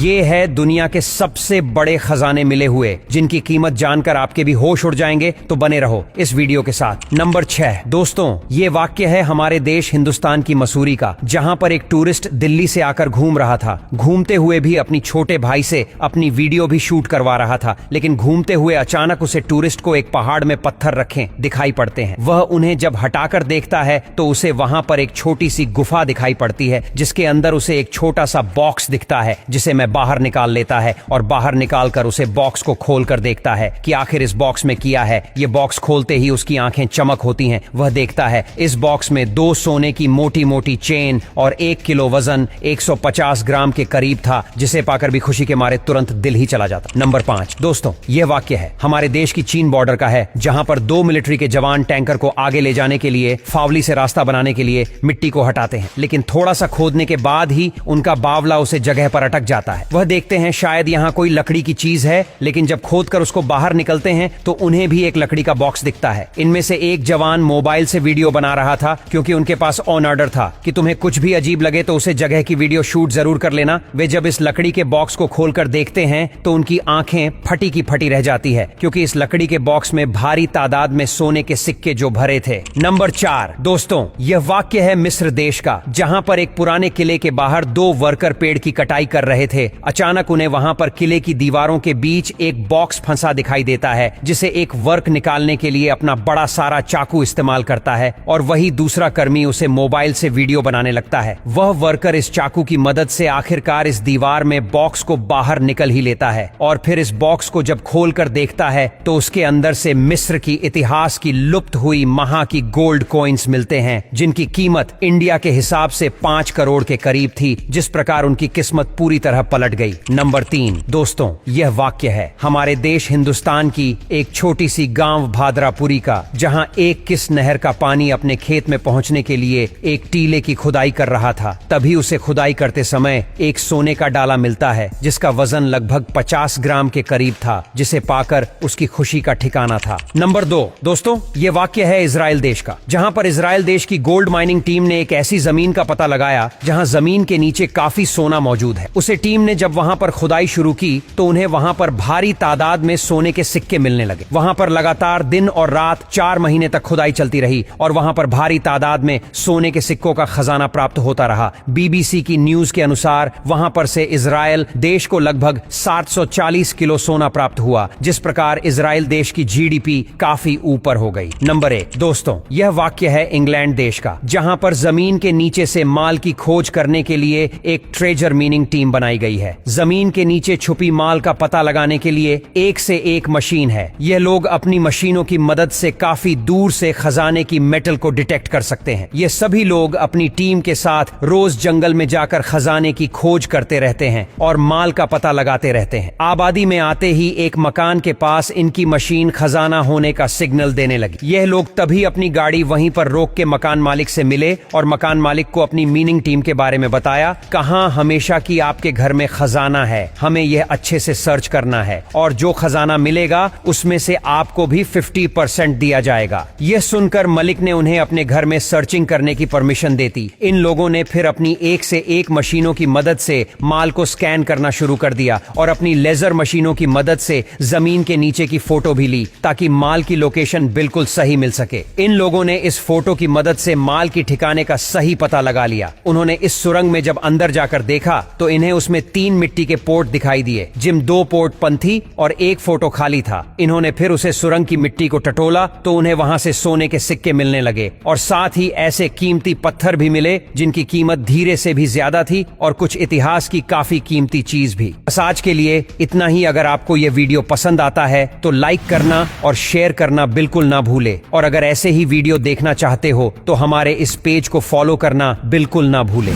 ये है दुनिया के सबसे बड़े खजाने मिले हुए, जिनकी कीमत जानकर आपके भी होश उड़ जाएंगे। तो बने रहो इस वीडियो के साथ। नंबर 6 दोस्तों, ये वाक्य है हमारे देश हिंदुस्तान की मसूरी का, जहां पर एक टूरिस्ट दिल्ली से आकर घूम रहा था। घूमते हुए भी अपनी छोटे भाई से अपनी वीडियो भी शूट करवा रहा था, लेकिन घूमते हुए अचानक उसे टूरिस्ट को एक पहाड़ में पत्थर रखे दिखाई पड़ते हैं। वह उन्हें जब हटाकर देखता है तो उसे वहां पर एक छोटी सी गुफा दिखाई पड़ती है, जिसके अंदर उसे एक छोटा सा बॉक्स दिखता है, जिसे मैं बाहर निकाल लेता है और बाहर निकालकर उसे बॉक्स को खोलकर देखता है कि आखिर इस बॉक्स में किया है। ये बॉक्स खोलते ही उसकी आंखें चमक होती हैं। वह देखता है इस बॉक्स में 2 सोने की मोटी मोटी चेन और 1 किलो वजन 150 ग्राम के करीब था, जिसे पाकर भी खुशी के मारे तुरंत दिल ही चला जाता। नंबर 5 दोस्तों, यह वाक्य है हमारे देश की चीन बॉर्डर का है, जहां पर 2 मिलिट्री के जवान टैंकर को आगे ले जाने के लिए फावली से रास्ता बनाने के लिए मिट्टी को हटाते हैं, लेकिन थोड़ा सा खोदने के बाद ही उनका बावला उसे जगह पर अटक जाता है। वह देखते हैं शायद यहाँ कोई लकड़ी की चीज है, लेकिन जब खोदकर उसको बाहर निकलते हैं तो उन्हें भी एक लकड़ी का बॉक्स दिखता है। इनमें से एक जवान मोबाइल से वीडियो बना रहा था, क्योंकि उनके पास ऑन ऑर्डर था कि तुम्हें कुछ भी अजीब लगे तो उसे जगह की वीडियो शूट जरूर कर लेना। वे जब इस लकड़ी के बॉक्स को खोलकर देखते हैं तो उनकी आंखें फटी की फटी रह जाती है, क्योंकि इस लकड़ी के बॉक्स में भारी तादाद में सोने के सिक्के जो भरे थे। नंबर 4 दोस्तों, यह वाक्य है मिस्र देश का, जहां पर एक पुराने किले के बाहर 2 वर्कर पेड़ की कटाई कर रहे थे। अचानक उन्हें वहां पर किले की दीवारों के बीच एक बॉक्स फंसा दिखाई देता है, जिसे एक वर्क निकालने के लिए अपना बड़ा सारा चाकू इस्तेमाल करता है, और वही दूसरा कर्मी उसे मोबाइल से वीडियो बनाने लगता है। वह वर्कर इस चाकू की मदद से आखिरकार इस दीवार में बॉक्स को बाहर निकल ही लेता है, और फिर इस बॉक्स को जब खोलकर देखता है तो उसके अंदर से मिस्र की इतिहास की लुप्त हुई महा की गोल्ड कॉइन्स मिलते हैं, जिनकी कीमत इंडिया के हिसाब से 5 करोड़ के करीब थी। जिस प्रकार उनकी किस्मत पूरी तरह पलट गई। नंबर 3 दोस्तों, यह वाक्य है हमारे देश हिंदुस्तान की एक छोटी सी गांव भादरापुरी का, जहां एक किस नहर का पानी अपने खेत में पहुंचने के लिए एक टीले की खुदाई कर रहा था। तभी उसे खुदाई करते समय एक सोने का डाला मिलता है, जिसका वजन लगभग 50 ग्राम के करीब था, जिसे पाकर उसकी खुशी का ठिकाना था। नंबर 2 दोस्तों, यह वाक्य है इजराइल देश का, जहां पर इजराइल देश की गोल्ड माइनिंग टीम ने एक ऐसी जमीन का पता लगाया जहां जमीन के नीचे काफी सोना मौजूद है। उसे टीम ने जब वहां पर खुदाई शुरू की तो उन्हें वहां पर भारी तादाद में सोने के सिक्के मिलने लगे। वहां पर लगातार दिन और रात 4 महीने तक खुदाई चलती रही और वहां पर भारी तादाद में सोने के सिक्कों का खजाना प्राप्त होता रहा। BBC की न्यूज के अनुसार वहां पर से इजराइल देश को लगभग 740 किलो सोना प्राप्त हुआ, जिस प्रकार इजराइल देश की GDP काफी ऊपर हो गई। नंबर 1 दोस्तों, यह वाक्य है इंग्लैंड देश का, जहां पर जमीन के नीचे से माल की खोज करने के लिए एक ट्रेजर मीनिंग टीम बनाई गई है। जमीन के नीचे छुपी माल का पता लगाने के लिए एक से एक मशीन है। यह लोग अपनी मशीनों की मदद से काफी दूर से खजाने की मेटल को डिटेक्ट कर सकते हैं। ये सभी लोग अपनी टीम के साथ रोज जंगल में जाकर खजाने की खोज करते रहते हैं और माल का पता लगाते रहते हैं। आबादी में आते ही एक मकान के पास इनकी मशीन खजाना होने का सिग्नल देने लगी। यह लोग तभी अपनी गाड़ी वहीं पर रोक के मकान मालिक से मिले और मकान मालिक को अपनी मीनिंग टीम के बारे में बताया। कहा हमेशा की आपके घर में खजाना है, हमें यह अच्छे से सर्च करना है, और जो खजाना मिलेगा उसमें से आपको भी 50% दिया जाएगा। यह सुनकर मलिक ने उन्हें अपने घर में सर्चिंग करने की परमिशन दे दी। इन लोगों ने फिर अपनी एक से एक मशीनों की मदद से माल को स्कैन करना शुरू कर दिया और अपनी लेजर मशीनों की मदद से जमीन के नीचे की फोटो भी ली, ताकि माल की लोकेशन बिल्कुल सही मिल सके। इन लोगों ने इस फोटो की मदद से माल की ठिकाने का सही पता लगा लिया। उन्होंने इस सुरंग में जब अंदर जाकर देखा तो इन्हें उसमें 3 मिट्टी के पोर्ट दिखाई दिए, जिम 2 पोर्ट पंथी और 1 फोटो खाली था। इन्होंने फिर उसे सुरंग की मिट्टी को टटोला तो उन्हें वहां से सोने के सिक्के मिलने लगे, और साथ ही ऐसे कीमती पत्थर भी मिले जिनकी कीमत धीरे से भी ज्यादा थी, और कुछ इतिहास की काफी कीमती चीज भी। बस आज के लिए इतना ही। अगर आपको यह वीडियो पसंद आता है तो लाइक करना और शेयर करना बिल्कुल ना भूले, और अगर ऐसे ही वीडियो देखना चाहते हो तो हमारे इस पेज को फॉलो करना बिल्कुल ना भूले।